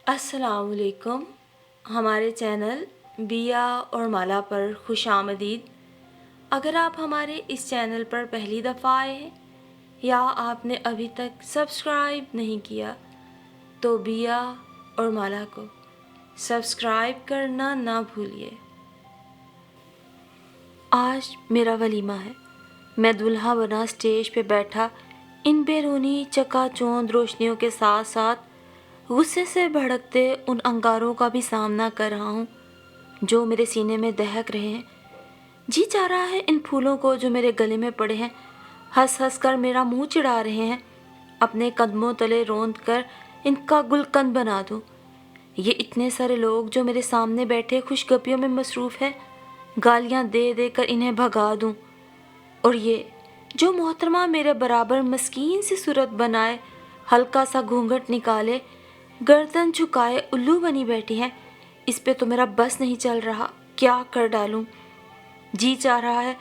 السلام علیکم. ہمارے چینل بیا اور مالا پر خوش آمدید. اگر آپ ہمارے اس چینل پر پہلی دفعہ آئے ہیں یا آپ نے ابھی تک سبسکرائب نہیں کیا تو بیا اور مالا کو سبسکرائب کرنا نہ بھولیے. آج میرا ولیمہ ہے. میں دلہا بنا اسٹیج پہ بیٹھا ان بیرونی چکا چوند روشنیوں کے ساتھ ساتھ غصے سے بھڑکتے ان انگاروں کا بھی سامنا کر رہا ہوں جو میرے سینے میں دہک رہے ہیں. جی چاہ رہا ہے ان پھولوں کو جو میرے گلے میں پڑے ہیں ہنس ہنس کر میرا منہ چڑھا رہے ہیں اپنے قدموں تلے روند کر ان کا گلقند بنا دوں. یہ اتنے سارے لوگ جو میرے سامنے بیٹھے خوش گپیوں میں مصروف ہیں گالیاں دے دے کر انہیں بھگا دوں. اور یہ جو محترمہ میرے برابر مسکین سی صورت بنائے ہلکا سا گھونگھٹ نکالے گردن جھکائے الو بنی بیٹھی ہیں اس پہ تو میرا بس نہیں چل رہا. کیا کر ڈالوں؟ جی چاہ رہا ہے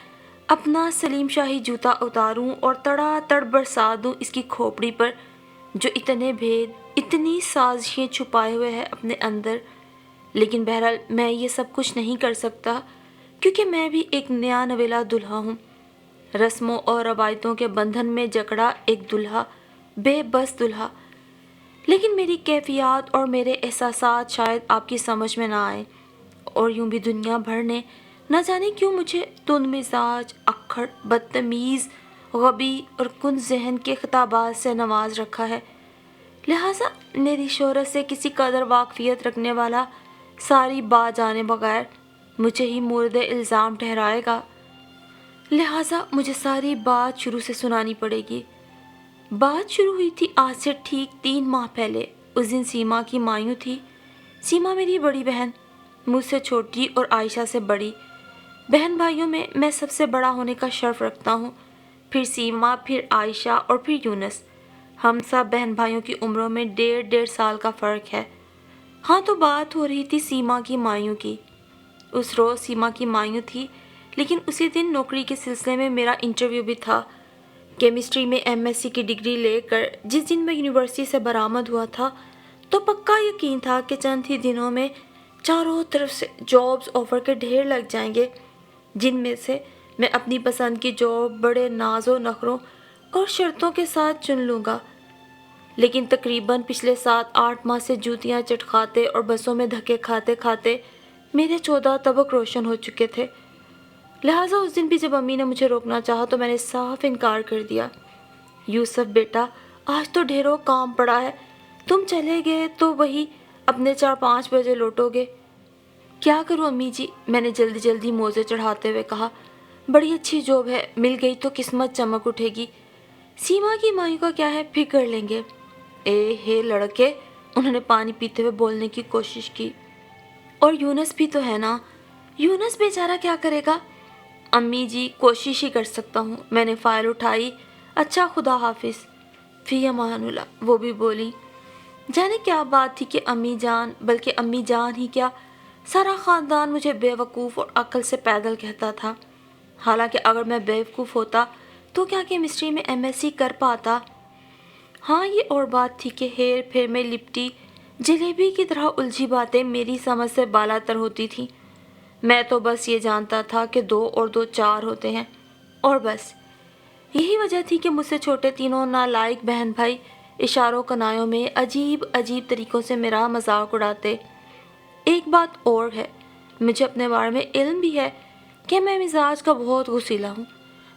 اپنا سلیم شاہی جوتا اتاروں اور تڑا تڑ برسا دوں اس کی کھوپڑی پر جو اتنے بھید اتنی سازشیں چھپائے ہوئے ہے اپنے اندر. لیکن بہرحال میں یہ سب کچھ نہیں کر سکتا کیونکہ میں بھی ایک نیا نویلا دلہا ہوں. رسموں اور روایتوں کے بندھن میں جکڑا ایک دلہا، بے بس دلہا. لیکن میری کیفیات اور میرے احساسات شاید آپ کی سمجھ میں نہ آئے اور یوں بھی دنیا بھر نے نہ جانے کیوں مجھے تند مزاج، اکھڑ، بدتمیز، غبی اور کند ذہن کے خطابات سے نواز رکھا ہے. لہٰذا میری شہرت سے کسی قدر واقفیت رکھنے والا ساری بات جانے بغیر مجھے ہی مورد الزام ٹھہرائے گا. لہٰذا مجھے ساری بات شروع سے سنانی پڑے گی. بات شروع ہوئی تھی آج سے ٹھیک 3 ماہ پہلے. اس دن سیما کی مایوں تھی. سیما میری بڑی بہن، مجھ سے چھوٹی اور عائشہ سے بڑی. بہن بھائیوں میں سب سے بڑا ہونے کا شرف رکھتا ہوں. پھر سیما، پھر عائشہ اور پھر یونس. ہم سب بہن بھائیوں کی عمروں میں 1.5 سال کا فرق ہے. ہاں تو بات ہو رہی تھی سیما کی مایوں کی. اس روز سیما کی مایوں تھی لیکن اسی دن نوکری کے سلسلے میں میرا انٹرویو بھی تھا. کیمسٹری میں MSc کی ڈگری لے کر جس دن میں یونیورسٹی سے برآمد ہوا تھا تو پکا یقین تھا کہ چند ہی دنوں میں چاروں طرف سے جابز آفر کے ڈھیر لگ جائیں گے جن میں سے میں اپنی پسند کی جاب بڑے ناز و نخروں اور شرطوں کے ساتھ چن لوں گا. لیکن تقریباً پچھلے 7-8 ماہ سے جوتیاں چٹکھاتے اور بسوں میں دھکے کھاتے کھاتے میرے 14 طبق روشن ہو چکے تھے. لہٰذا اس دن بھی جب امی نے مجھے روکنا چاہا تو میں نے صاف انکار کر دیا. یوسف بیٹا، آج تو ڈھیروں کام پڑا ہے، تم چلے گئے تو وہی اپنے 4-5 بجے لوٹو گے. کیا کروں امی جی، میں نے جلدی جلدی موزے چڑھاتے ہوئے کہا. بڑی اچھی جاب ہے، مل گئی تو قسمت چمک اٹھے گی. سیما کی مائیں کا کیا ہے، پھر کر لیں گے. اے ہے لڑکے، انہوں نے پانی پیتے ہوئے بولنے کی کوشش کی. اور یونس بھی تو ہے نا، یونس بیچارہ کیا کرے گا. امی جی کوشش ہی کر سکتا ہوں. میں نے فائل اٹھائی. اچھا خدا حافظ. فی امان اللہ. وہ بھی بولی. جانے کیا بات تھی کہ امی جان، بلکہ امی جان ہی کیا سارا خاندان مجھے بے وقوف اور عقل سے پیدل کہتا تھا. حالانکہ اگر میں بے وقوف ہوتا تو کیا کیمسٹری میں MSc کر پاتا. ہاں یہ اور بات تھی کہ ہیر پھیر میں لپٹی جلیبی کی طرح الجھی باتیں میری سمجھ سے بالا تر ہوتی تھیں. میں تو بس یہ جانتا تھا کہ 2 اور 2 4 ہوتے ہیں اور بس. یہی وجہ تھی کہ مجھ سے چھوٹے تینوں نالائق بہن بھائی اشاروں کنایوں میں عجیب عجیب طریقوں سے میرا مذاق اڑاتے. ایک بات اور ہے، مجھے اپنے بارے میں علم بھی ہے کہ میں مزاج کا بہت غصیلا ہوں.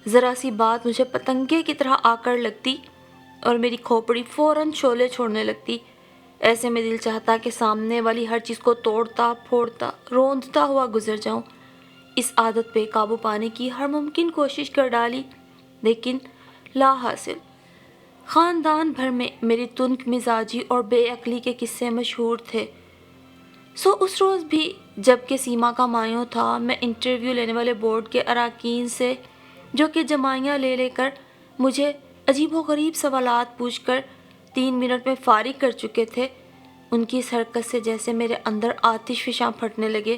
ذرا سی بات مجھے پتنگے کی طرح آ کر لگتی اور میری کھوپڑی فوراً شعلے چھوڑنے لگتی. ایسے میں دل چاہتا کہ سامنے والی ہر چیز کو توڑتا پھوڑتا روندتا ہوا گزر جاؤں. اس عادت پہ قابو پانے کی ہر ممکن کوشش کر ڈالی لیکن لا حاصل. خاندان بھر میں میری تنک مزاجی اور بے عقلی کے قصے مشہور تھے. اس روز بھی جب کہ سیما کا مایوں تھا، میں انٹرویو لینے والے بورڈ کے اراکین سے جو کہ جمائیاں لے لے کر مجھے عجیب و غریب سوالات پوچھ کر 3 منٹ میں فارغ کر چکے تھے، ان کی اس حرکت سے جیسے میرے اندر آتش فشاں پھٹنے لگے.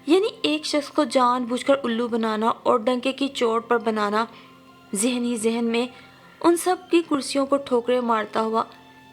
یعنی ایک شخص کو جان بوجھ کر الو بنانا اور ڈنکے کی چوٹ پر بنانا، ذہن میں ان سب کی کرسیوں کو ٹھوکریں مارتا ہوا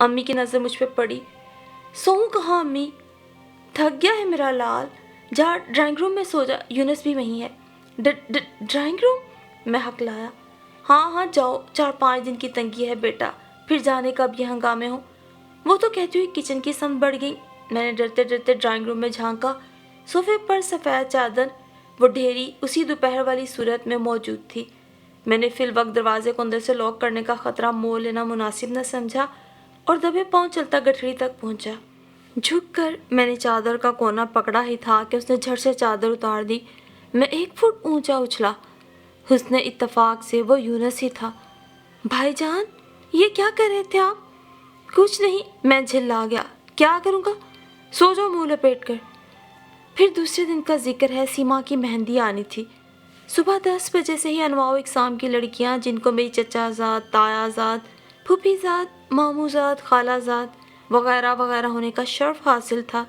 امی کی نظر مجھ پہ پڑی۔ سوؤں کہاں امی؟ تھک گیا ہے میرا لال، جا ڈرائنگ روم میں سو جا، یونس بھی وہیں ہے۔ Drawing room? میں ہکلایا۔ ہاں جاؤ، 4-5 دن کی تنگی ہے بیٹا، پھر جانے کب یہ ہنگامے ہوں۔ وہ تو کہتی ہوئی کچن کی سمت بڑھ گئی۔ میں نے ڈرتے ڈرتے ڈرائنگ روم میں جھانکا۔ صوفے پر سفید چادر، وہ ڈھیری اسی دوپہر والی صورت میں موجود تھی۔ میں نے فی الوقت دروازے کو اندر سے لاک کرنے کا خطرہ مول لینا مناسب نہ سمجھا اور دبے پاؤں چلتا گٹھڑی تک پہنچا۔ جھک کر میں نے چادر کا کونا پکڑا ہی تھا کہ اس نے جھٹ سے چادر اتار دی۔ میں 1 فٹ اونچا اچھلا۔ حسن اتفاق سے وہ یونس ہی تھا۔ بھائی جان، یہ کیا کر رہے تھے آپ؟ کچھ نہیں، میں جھلا گیا۔ کیا کروں گا؟ سو جاؤ منہ لپیٹ کر۔ پھر دوسرے دن کا ذکر ہے، سیما کی مہندی آنی تھی۔ صبح 10 بجے سے ہی انواع و اقسام کی لڑکیاں، جن کو میری چچا زاد، تایا زاد، پھوپھی زاد، ماموں زاد، خالہ زاد وغیرہ وغیرہ ہونے کا شرف حاصل تھا،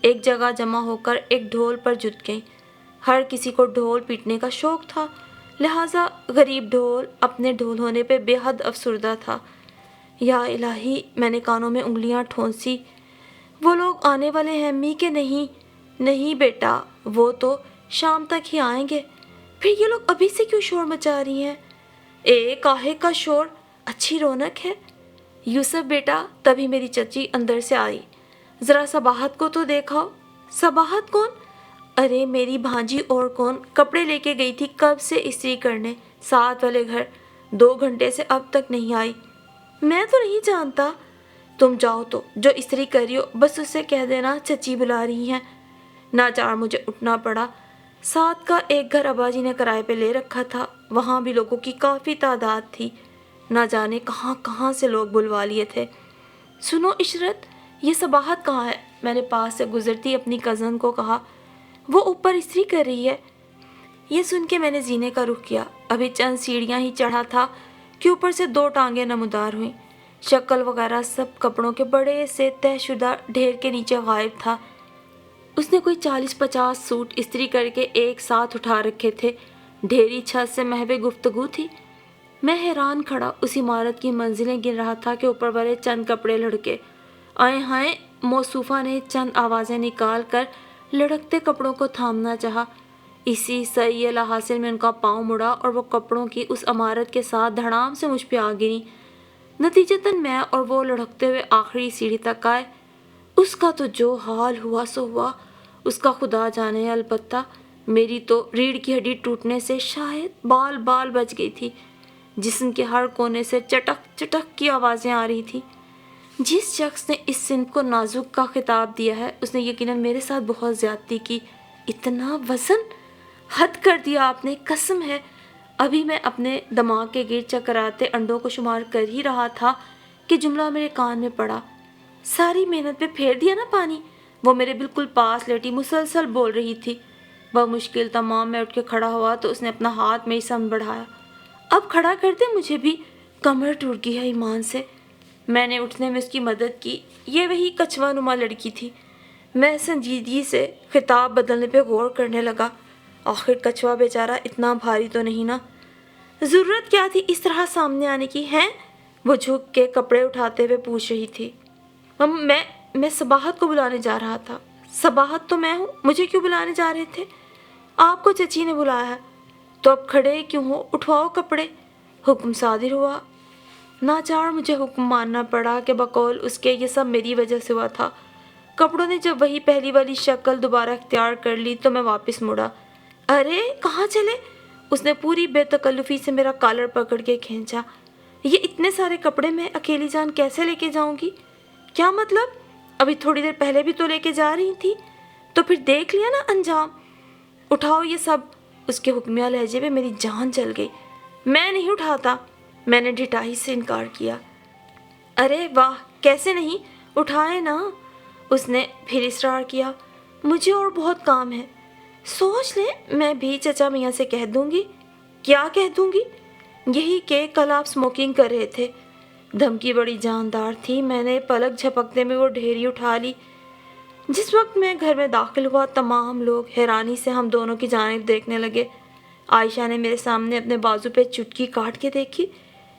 ایک جگہ جمع ہو کر ایک ڈھول پر جٹ گئیں۔ ہر کسی کو ڈھول پیٹنے کا شوق تھا، لہٰذا غریب ڈھول اپنے ڈھول ہونے پہ بے حد افسردہ تھا۔ یا الہی، میں نے کانوں میں انگلیاں ٹھونسی۔ وہ لوگ آنے والے ہیں امی کہ نہیں؟ نہیں بیٹا، وہ تو شام تک ہی آئیں گے۔ پھر یہ لوگ ابھی سے کیوں شور مچا رہی ہیں؟ کاہے کا شور، اچھی رونق ہے۔ یوسف بیٹا، تبھی میری چچی اندر سے آئی۔ ذرا صباحت کو تو دیکھاؤ۔ صباحت کون؟ ارے میری بھانجی اور کون، کپڑے لے کے گئی تھی کب سے استری کرنے، 7 والے گھر، 2 گھنٹے سے اب تک نہیں آئی۔ میں تو نہیں جانتا۔ تم جاؤ تو جو استری کر رہی ہو بس اس سے کہہ دینا چچی بلا رہی ہیں۔ ناچار مجھے اٹھنا پڑا۔ 7 کا ایک گھر ابا جی نے کرائے پہ لے رکھا تھا، وہاں بھی لوگوں کی کافی تعداد تھی، نہ جانے کہاں کہاں سے لوگ بلوا لیے تھے۔ سنو عشرت، یہ صباحت کہاں ہے؟ میں نے پاس سے گزرتی اپنی کزن کو کہا۔ وہ اوپر استری کر رہی ہے۔ یہ سن کے میں نے زینے کا رخ کیا۔ ابھی چند سیڑھیاں ہی چڑھا تھا کہ اوپر سے 2 ٹانگیں نمودار ہوئیں۔ شکل وغیرہ سب کپڑوں کے بڑے سے طے شدہ ڈھیر کے نیچے غائب تھا۔ اس نے کوئی 40-50 سوٹ استری کر کے ایک ساتھ اٹھا رکھے تھے۔ ڈھیری چھت سے محو گفتگو تھی۔ میں حیران کھڑا اس عمارت کی منزلیں گن رہا تھا کہ اوپر والے چند کپڑے لڑکے۔ آئے ہائے، موصوفہ نے چند آوازیں نکال کر لڑکتے کپڑوں کو تھامنا چاہا۔ اسی سعی لا حاصل میں ان کا پاؤں مڑا اور وہ کپڑوں کی اس عمارت کے ساتھ دھڑام سے مجھ پہ آ گری۔ نتیجتاً میں اور وہ لڑکتے ہوئے آخری سیڑھی تک آئے۔ اس کا تو جو حال ہوا سو ہوا، اس کا خدا جانے۔ البتہ میری تو ریڑھ کی ہڈی ٹوٹنے سے شاید بال بچ گئی تھی۔ جسم کے ہر کونے سے چٹک چٹک کی آوازیں آ رہی تھی۔ جس شخص نے اس صنف کو نازک کا خطاب دیا ہے اس نے یقیناً میرے ساتھ بہت زیادتی کی۔ اتنا وزن! حد کر دیا آپ نے، قسم ہے۔ ابھی میں اپنے دماغ کے گرد چکراتے انڈوں کو شمار کر ہی رہا تھا کہ جملہ میرے کان میں پڑا۔ ساری محنت پہ پھیر دیا نا پانی؟ وہ میرے بالکل پاس لیٹی مسلسل بول رہی تھی۔ بمشکل تمام میں اٹھ کے کھڑا ہوا تو اس نے اپنا ہاتھ میری سمت بڑھایا۔ اب کھڑا کر دے مجھے بھی، کمر ٹوٹ گئی ہے ایمان سے۔ میں نے اٹھنے میں اس کی مدد کی۔ یہ وہی کچھوا نما لڑکی تھی۔ میں سنجیدگی سے خطاب بدلنے پہ غور کرنے لگا۔ آخر کچھوا بیچارہ اتنا بھاری تو نہیں نا؟ ضرورت کیا تھی اس طرح سامنے آنے کی ہے؟ وہ جھک کے کپڑے اٹھاتے ہوئے پوچھ رہی تھی۔ میں صباحت کو بلانے جا رہا تھا۔ صباحت تو میں ہوں، مجھے کیوں بلانے جا رہے تھے؟ آپ کو چچی نے بلایا ہے۔ تو اب کھڑے کیوں ہو؟ اٹھواؤ کپڑے۔ حکم صادر ہوا۔ ناچار مجھے حکم ماننا پڑا کہ بقول اس کے یہ سب میری وجہ سے ہوا تھا۔ کپڑوں نے جب وہی پہلی والی شکل دوبارہ اختیار کر لی تو میں واپس مڑا۔ ارے کہاں چلے؟ اس نے پوری بے تکلفی سے میرا کالر پکڑ کے کھینچا۔ یہ اتنے سارے کپڑے میں اکیلی جان کیسے لے کے جاؤں گی؟ کیا مطلب؟ ابھی تھوڑی دیر پہلے بھی تو لے کے جا رہی تھی، تو پھر دیکھ لیا نا انجام۔ اٹھاؤ یہ سب۔ اس کے حکمیہ لہجے پہ میری جان چل گئی۔ میں نہیں اٹھاتا، میں نے ڈھٹائی سے انکار کیا۔ ارے واہ، کیسے نہیں؟ اٹھائے نا۔ اس نے پھر اصرار کیا۔ مجھے اور بہت کام ہے۔ سوچ لیں، میں بھی چچا میاں سے کہہ دوں گی۔ کیا کہہ دوں گی؟ یہی کہ کل آپ اسموکنگ کر رہے تھے۔ دھمکی بڑی جاندار تھی۔ میں نے پلک جھپکتے میں وہ ڈھیری اٹھا لی۔ جس وقت میں گھر میں داخل ہوا تمام لوگ حیرانی سے ہم دونوں کی جانب دیکھنے لگے۔ عائشہ نے میرے سامنے اپنے بازو پہ چٹکی کاٹ کے دیکھی۔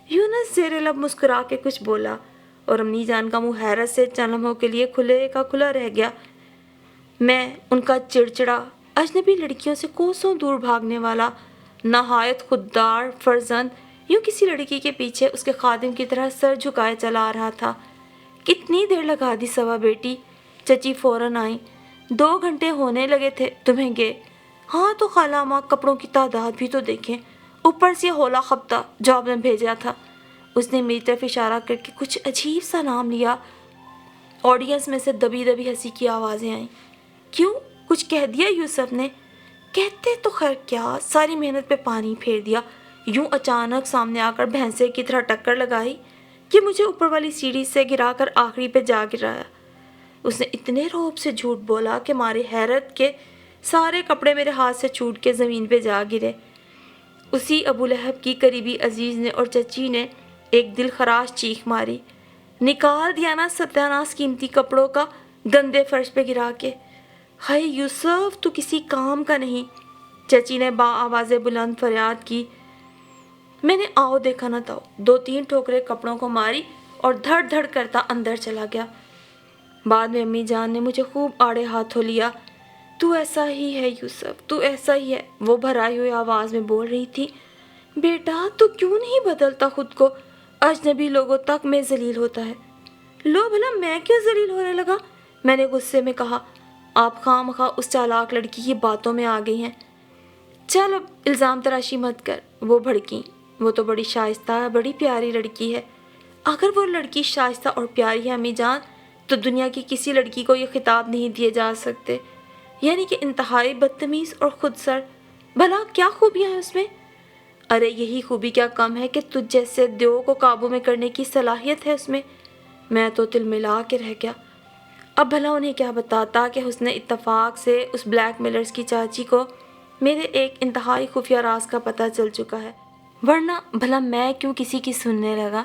یونس زیر لب مسکرا کے کچھ بولا اور امی جان کا منہ حیرت سے چند لمحوں کے لیے کھلے کا کھلا رہ گیا۔ میں ان کا چڑچڑا، اجنبی لڑکیوں سے کوسوں دور بھاگنے والا، نہایت خوددار فرزند یوں کسی لڑکی کے پیچھے اس کے خادم کی طرح سر جھکائے چلا آ رہا تھا۔ کتنی دیر لگا دی صبا بیٹی؟ چچی فوراً آئیں۔ 2 گھنٹے ہونے لگے تھے تمہیں گئے۔ ہاں تو خالہ ماں، کپڑوں کی تعداد بھی تو دیکھیں، اوپر سے ہولا خپتہ جو آپ نے بھیجا تھا۔ اس نے میری طرف اشارہ کر کے کچھ عجیب سا نام لیا۔ آڈینس میں سے دبی دبی ہنسی کی آوازیں آئیں۔ کیوں، کچھ کہہ دیا یوسف نے؟ کہتے تو خیر کیا، ساری محنت پہ پانی پھیر دیا۔ یوں اچانک سامنے آ کر بھینسے کی طرح ٹکر لگائی کہ مجھے اوپر والی سیڑھی سے گرا کر آخری پہ جا گرایا۔ اس نے اتنے رعب سے جھوٹ بولا کہ مارے حیرت کے سارے کپڑے میرے ہاتھ سے چھوٹ کے زمین پہ جا گرے۔ اسی ابو لہب کی قریبی عزیز نے اور چچی نے ایک دل خراش چیخ ماری۔ نکال دیا نا ستیاناس قیمتی کپڑوں کا گندے فرش پہ گرا کے۔ ہائے یوسف، تو کسی کام کا نہیں، چچی نے با آواز بلند فریاد کی۔ میں نے آؤ دیکھا نہ تاؤ 2-3 ٹھوکریں کپڑوں کو ماری اور دھڑ دھڑ کرتا اندر چلا گیا۔ بعد میں امی جان نے مجھے خوب آڑے ہاتھوں لیا۔ تو ایسا ہی ہے یوسف، تو ایسا ہی ہے، وہ بھرائی ہوئی آواز میں بول رہی تھی۔ بیٹا تو کیوں نہیں بدلتا خود کو؟ اجنبی لوگوں تک میں ذلیل ہوتا ہے۔ لو بھلا میں کیوں ذلیل ہونے لگا؟ میں نے غصے میں کہا۔ آپ خواہ مخواہ اس چالاک لڑکی کی باتوں میں آ گئی ہیں۔ چل اب الزام تراشی مت کر، وہ بھڑکیں۔ وہ تو بڑی شائستہ، بڑی پیاری لڑکی ہے۔ اگر وہ لڑکی شائستہ اور پیاری ہے امی جان، تو دنیا کی کسی لڑکی کو یہ خطاب نہیں دیے جا سکتے، یعنی کہ انتہائی بدتمیز اور خود سر۔ بھلا کیا خوبیاں ہیں اس میں؟ ارے یہی خوبی کیا کم ہے کہ تجھ جیسے دیو کو قابو میں کرنے کی صلاحیت ہے اس میں۔ میں تو تل ملا کے رہ گیا۔ اب بھلا انہیں کیا بتاتا کہ حسن اتفاق سے اس بلیک میلرز کی چاچی کو میرے ایک انتہائی خفیہ راز کا پتہ چل چکا ہے، ورنہ بھلا میں کیوں کسی کی سننے لگا؟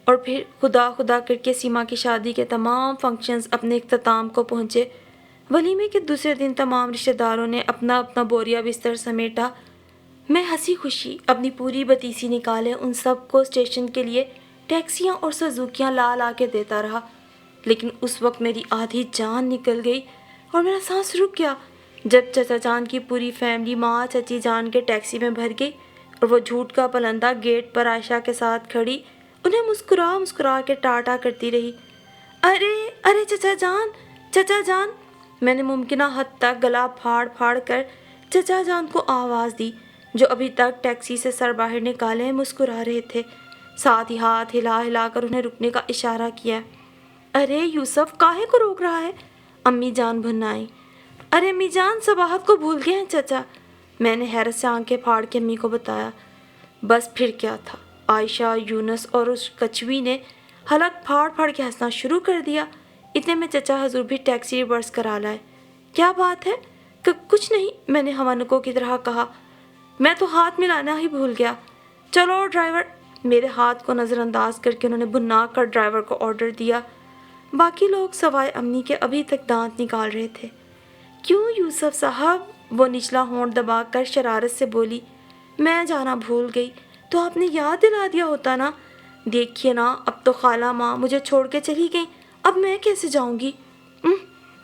اور پھر خدا خدا کر کے سیما کی شادی کے تمام فنکشنز اپنے اختتام کو پہنچے۔ ولیمے کے دوسرے دن تمام رشتہ داروں نے اپنا اپنا بوریا بستر سمیٹا۔ میں ہنسی خوشی اپنی پوری بتیسی نکالے ان سب کو اسٹیشن کے لیے ٹیکسیاں اور سزوکیاں لا لا کے دیتا رہا، لیکن اس وقت میری آدھی جان نکل گئی اور میرا سانس رک گیا جب چچا جان کی پوری فیملی ماں چچی جان کے ٹیکسی میں بھر گئی اور وہ جھوٹ کا پلندہ گیٹ پر عائشہ کے ساتھ کھڑی انہیں مسکرا مسکرا کے ٹاٹا کرتی رہی۔ ارے ارے چچا جان، چچا جان! میں نے ممکنہ حد تک گلا پھاڑ پھاڑ کر چچا جان کو آواز دی، جو ابھی تک ٹیکسی سے سر باہر نکالے مسکرا رہے تھے، ساتھ ہی ہاتھ ہلا ہلا کر انہیں رکنے کا اشارہ کیا۔ ارے یوسف، کاہے کو روک رہا ہے؟ امی جان بھنائی۔ ارے امی جان، صباحت کو بھول گئے ہیں چچا، میں نے حیرت سے آنکھیں پھاڑ کے امی کو بتایا۔ بس پھر کیا تھا، عائشہ، یونس اور اس کچوی نے حلق پھاڑ پھاڑ کے ہنسنا شروع کر دیا۔ اتنے میں چچا حضور بھی ٹیکسی ریورس کرا لائے۔ کیا بات ہے؟ کچھ نہیں، میں نے حوانکوں کی طرح کہا، میں تو ہاتھ ملانا ہی بھول گیا۔ چلو ڈرائیور! میرے ہاتھ کو نظر انداز کر کے انہوں نے بھنا کر ڈرائیور کو آرڈر دیا۔ باقی لوگ سوائے امی کے ابھی تک دانت نکال رہے تھے۔ کیوں یوسف صاحب؟ وہ نچلا ہونٹ دبا کر شرارت سے بولی۔ میں جانا بھول گئی تو آپ نے یاد دلا دیا ہوتا نا۔ دیکھیے نا، اب تو خالہ ماں مجھے چھوڑ کے چلی گئیں، اب میں کیسے جاؤں گی؟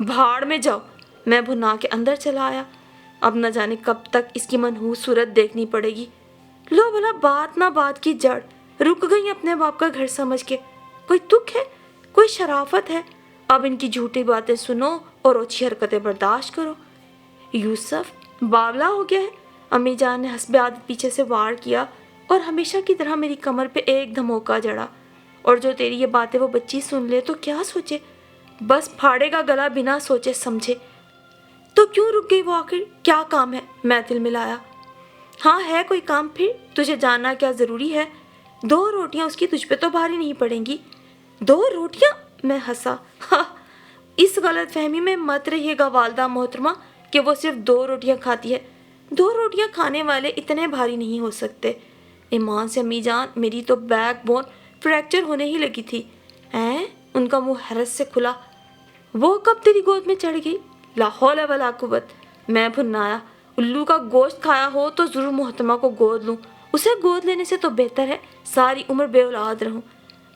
بھاڑ میں جاؤ! میں بھنا کے اندر چلا آیا۔ اب نہ جانے کب تک اس کی منحوس صورت دیکھنی پڑے گی۔ لو بھلا، بات نہ بات کی جڑ، رک گئی اپنے باپ کا گھر سمجھ کے۔ کوئی تک ہے، کوئی شرافت ہے؟ اب ان کی جھوٹی باتیں سنو اور اوچھی حرکتیں برداشت کرو۔ یوسف باولا ہو گیا ہے؟ امی جان نے حسب عادت پیچھے سے وار کیا اور ہمیشہ کی طرح میری کمر پہ ایک دھموکا جڑا۔ اور جو تیری یہ باتیں وہ بچی سن لے تو کیا سوچے؟ بس پھاڑے گا گلا بنا سوچے سمجھے۔ تو کیوں رک گئی وہ آخر؟ کیا کام ہے؟ میں دل ملایا۔ ہاں ہے کوئی کام، پھر تجھے جاننا کیا ضروری ہے؟ 2 روٹیاں اس کی تجھ پہ تو بھاری نہیں پڑیں گی۔ 2 روٹیاں؟ میں ہنسا۔ اس غلط فہمی میں مت رہیے گا والدہ محترمہ کہ وہ صرف 2 روٹیاں کھاتی ہے۔ 2 روٹیاں کھانے والے اتنے بھاری نہیں ہو سکتے۔ ایمان سے امی جان، میری تو بیک بون فریکچر ہونے ہی لگی تھی۔ ان کا منہ حیرت سے کھلا۔ وہ کب تیری گود میں چڑھ گئی؟ لا حول ولا قوت! میں بھنایا۔ الو کا گوشت کھایا ہو تو ضرور محترمہ کو گود لوں، اسے گود لینے سے تو بہتر ہے ساری عمر بے اولاد رہوں۔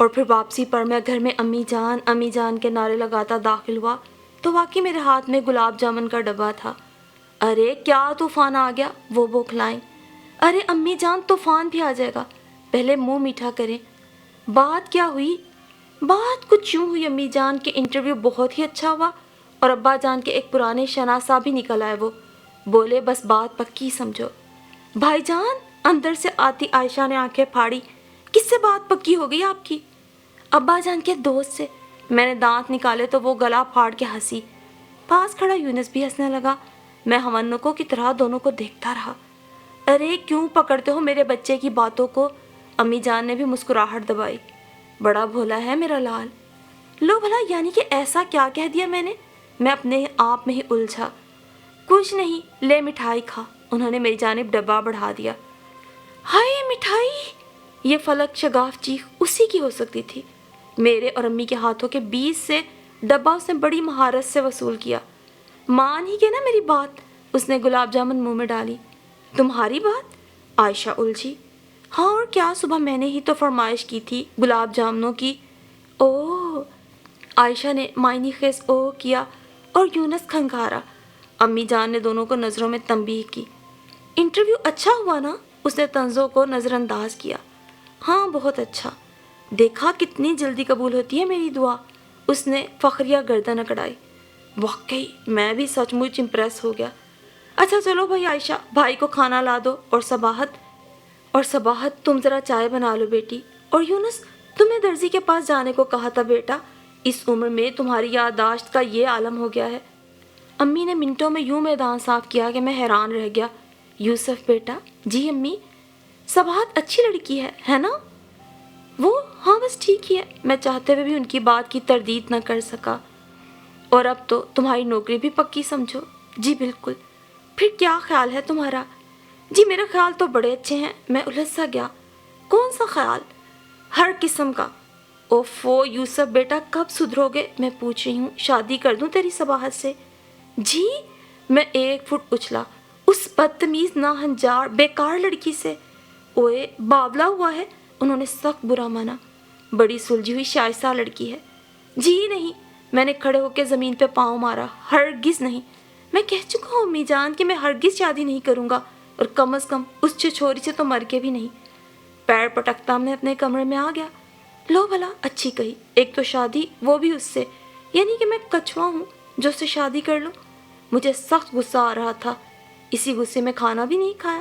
اور پھر واپسی پر میں گھر میں امی جان کے نعرے لگاتا داخل ہوا تو واقعی میرے ہاتھ میں گلاب جامن کا ڈبہ تھا۔ ارے کیا طوفان آ گیا، وہ بوکھلائیں۔ ارے امی جان طوفان بھی آ جائے گا، پہلے منہ میٹھا کریں۔ بات کیا ہوئی؟ بات کچھ یوں ہوئی امی جان کہ انٹرویو بہت ہی اچھا ہوا اور ابا جان کے ایک پرانے شناسا بھی نکل آئے۔ وہ بولے بس بات پکی سمجھو۔ بھائی جان، اندر سے آتی عائشہ نے آنکھیں پھاڑی۔ کس سے بات پکی ہو گئی آپ کی؟ ابا جان کے دوست سے۔ میں نے دانت نکالے تو وہ گلا پھاڑ کے ہنسی۔ پاس کھڑا یونس بھی ہنسنے لگا۔ میں ہونکوں کی طرح دونوں کو دیکھتا رہا۔ ارے کیوں پکڑتے ہو میرے بچے کی باتوں کو؟ امی جان نے بھی مسکراہٹ دبائی۔ بڑا بھولا ہے میرا لال۔ لو بھلا، یعنی کہ ایسا کیا کہہ دیا میں نے؟ میں اپنے آپ میں ہی الجھا۔ کچھ نہیں، لے مٹھائی کھا۔ انہوں نے میری جانب ڈبہ بڑھا دیا۔ ہائے مٹھائی! یہ فلک شگاف چیخ اسی کی ہو سکتی تھی۔ میرے اور امی کے ہاتھوں کے بیچ سے ڈبہ اس نے بڑی مہارت سے وصول کیا۔ مان ہی گئے نا میری بات؟ اس نے گلاب جامن منہ میں ڈالی۔ تمہاری بات؟ عائشہ الجھی۔ ہاں اور کیا، صبح میں نے ہی تو فرمائش کی تھی گلاب جامنوں کی۔ اوہ! عائشہ نے معنی خیز اوہ کیا اور یونس کھنگھارا۔ امی جان نے دونوں کو نظروں میں تنبیہ کی۔ انٹرویو اچھا ہوا نا؟ اس نے طنزوں کو نظر انداز کیا۔ ہاں بہت اچھا۔ دیکھا کتنی جلدی قبول ہوتی ہے میری دعا؟ اس نے فخریہ گردن اکڑائی۔ واقعی میں بھی سچ مچ امپریس ہو گیا۔ اچھا چلو بھائی، عائشہ بھائی کو کھانا لا دو، اور صباحت تم ذرا چائے بنا لو بیٹی۔ اور یونس، تمہیں درزی کے پاس جانے کو کہا تھا بیٹا، اس عمر میں تمہاری یادداشت کا یہ عالم ہو گیا ہے۔ امی نے منٹوں میں یوں میدان صاف کیا کہ میں حیران رہ گیا۔ یوسف بیٹا؟ جی امی۔ صباحت اچھی لڑکی ہے نا؟ وہ ہاں بس ٹھیک ہی ہے۔ میں چاہتے ہوئے بھی ان کی بات کی تردید نہ کر سکا۔ اور اب تو تمہاری نوکری بھی پکی سمجھو؟ جی بالکل۔ پھر کیا خیال ہے تمہارا؟ جی میرا خیال تو بڑے اچھے ہیں۔ میں الجھ سا گیا۔ کون سا خیال؟ ہر قسم کا۔ اوفو یوسف بیٹا، کب سدھرو گے؟ میں پوچھ رہی ہوں، شادی کر دوں تیری صباحت سے؟ جی؟ میں 1 فٹ اچھلا۔ اس بدتمیز ناہنجار بیکار لڑکی سے؟ اوئے بابلا ہوا ہے، انہوں نے سخت برا مانا۔ بڑی سلجھی ہوئی شائستہ لڑکی ہے۔ جی نہیں، میں نے کھڑے ہو کے زمین پہ پاؤں مارا۔ ہرگز نہیں۔ میں کہہ چکا ہوں امی جان کہ میں ہرگز شادی نہیں کروں گا، اور کم از کم اس چھچوری سے تو مر کے بھی نہیں۔ پیر پٹکتا میں اپنے کمرے میں آ گیا۔ لو بھلا، اچھی کہی، ایک تو شادی، وہ بھی اس سے، یعنی کہ میں کچھوا ہوں جو اس سے شادی کر لوں۔ مجھے سخت غصہ آ رہا تھا۔ اسی غصے میں کھانا بھی نہیں کھایا،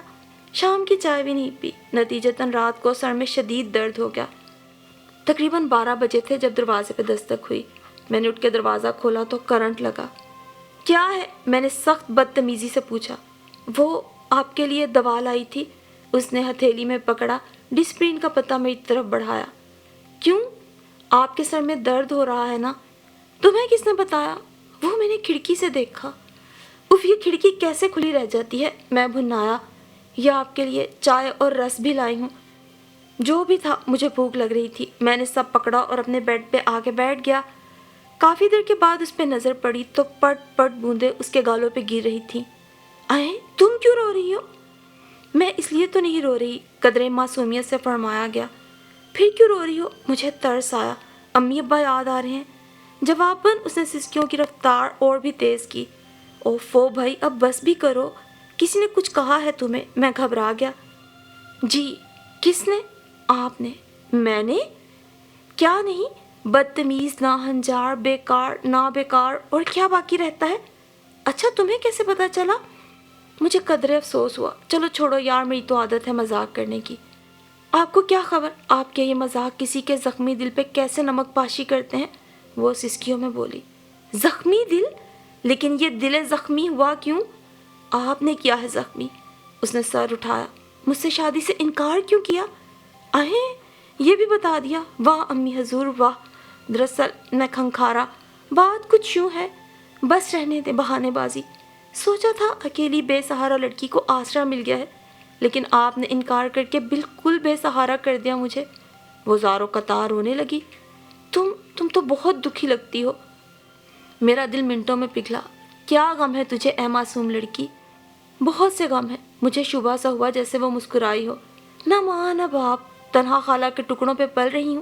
شام کی چائے بھی نہیں پی۔ نتیجتاً رات کو سر میں شدید درد ہو گیا۔ تقریباً 12 بجے تھے جب دروازے پہ دستک ہوئی۔ میں نے اٹھ کے دروازہ کھولا تو کرنٹ لگا۔ کیا ہے؟ میں نے سخت بدتمیزی سے پوچھا۔ وہ آپ کے لیے دوا لائی تھی۔ اس نے ہتھیلی میں پکڑا ڈسپرین کا پتہ میری طرف بڑھایا۔ کیوں؟ آپ کے سر میں درد ہو رہا ہے نا؟ تمہیں کس نے بتایا؟ وہ میں نے کھڑکی سے دیکھا۔ اف، یہ کھڑکی کیسے کھلی رہ جاتی ہے؟ میں بھنایا۔ یہ آپ کے لیے چائے اور رس بھی لائی ہوں۔ جو بھی تھا، مجھے بھوک لگ رہی تھی۔ میں نے سب پکڑا اور اپنے بیڈ پہ آ کے بیٹھ گیا۔ کافی دیر کے بعد اس پہ نظر پڑی تو پٹ پٹ بوندیں اس کے گالوں پہ گر رہی تھیں۔ آئیں، تم کیوں رو رہی ہو؟ میں اس لیے تو نہیں رو رہی، قدرے معصومیت سے فرمایا گیا۔ پھر کیوں رو رہی ہو؟ مجھے ترس آیا۔ امی ابا یاد آ رہے ہیں۔ جواباً اس نے سسکیوں کی رفتار اور بھی تیز کی۔ اوفو بھائی، اب بس بھی کرو۔ کسی نے کچھ کہا ہے تمہیں؟ میں گھبرا گیا۔ جی۔ کس نے؟ آپ نے۔ میں نے؟ کیا نہیں؟ بدتمیز، ناہنجار، بیکار، نابیکار، اور کیا باقی رہتا ہے؟ اچھا تمہیں کیسے پتا چلا؟ مجھے قدرے افسوس ہوا۔ چلو چھوڑو یار، میری تو عادت ہے مذاق کرنے کی۔ آپ کو کیا خبر آپ کے یہ مذاق کسی کے زخمی دل پہ کیسے نمک پاشی کرتے ہیں؟ وہ سسکیوں میں بولی۔ زخمی دل؟ لیکن یہ دل زخمی ہوا کیوں؟ آپ نے کیا ہے زخمی؟ اس نے سر اٹھایا۔ مجھ سے شادی سے انکار کیوں کیا؟ آہیں، یہ بھی بتا دیا؟ واہ امی حضور واہ۔ دراصل میں کھنکھارا۔ بات کچھ یوں ہے، بس رہنے دے بہانے بازی۔ سوچا تھا اکیلی بے سہارا لڑکی کو آسرا مل گیا ہے، لیکن آپ نے انکار کر کے بالکل بے سہارا کر دیا مجھے۔ وہ زاروں قطار رونے لگی۔ تم تو بہت دکھی لگتی ہو۔ میرا دل منٹوں میں پگھلا۔ کیا غم ہے تجھے اے معصوم لڑکی؟ بہت سے غم ہے۔ مجھے شبہ سا ہوا جیسے وہ مسکرائی ہو۔ نہ ماں نہ باپ، تنہا خالہ کے ٹکڑوں پہ پل رہی ہوں۔